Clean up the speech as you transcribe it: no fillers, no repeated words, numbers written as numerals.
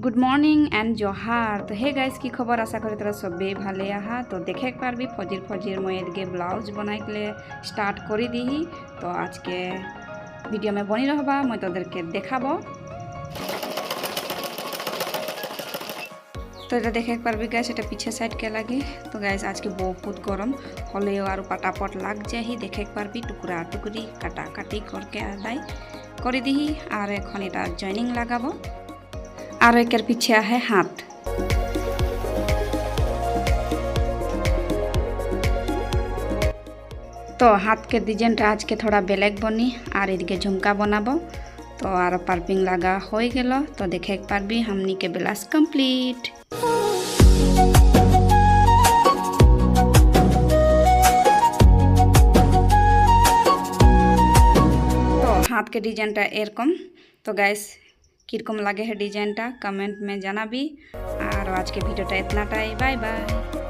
Good morning and जोहार। तो hey guys की खबर आशा करी তোরা সবে ভালো আহা। তো দেখে পারবি ফজির ফজির মই এদিকে ব্লাউজ বনাইলে স্টার্ট করে দিহি। তো আজকে ভিডিও মে বনি রহবা মই তোদেরকে দেখাবো। তো এটা দেখে পারবি গাইস, এটা পিছে সাইড কে লাগে। তো গাইস আজকে বহুত গরম হলেও আর পাটাপট লাগ যাহি। দেখে পারবি টুকরা টুকরি কাটা কাটি করকে আদায় করে দিহি। আর এখন এটা জয়েনিং লাগাবো। আর একের পিছে আহে হাত। तो हाथ के डिजाइन आज के थोड़ा बेलेग बनी और एदिके झुमका बनाबो। तो और पार्पिंग लगा हो गेल। तो देखे पारबी हमनी के ब्लाउज कंप्लीट। तो हाथ के डिजाइनटा एरकम। तो गाइस किरकम लगे है डिजाइनटा कमेंट में जानाबी। और आज के भिडियोटा इतनाटाई। Bye bye.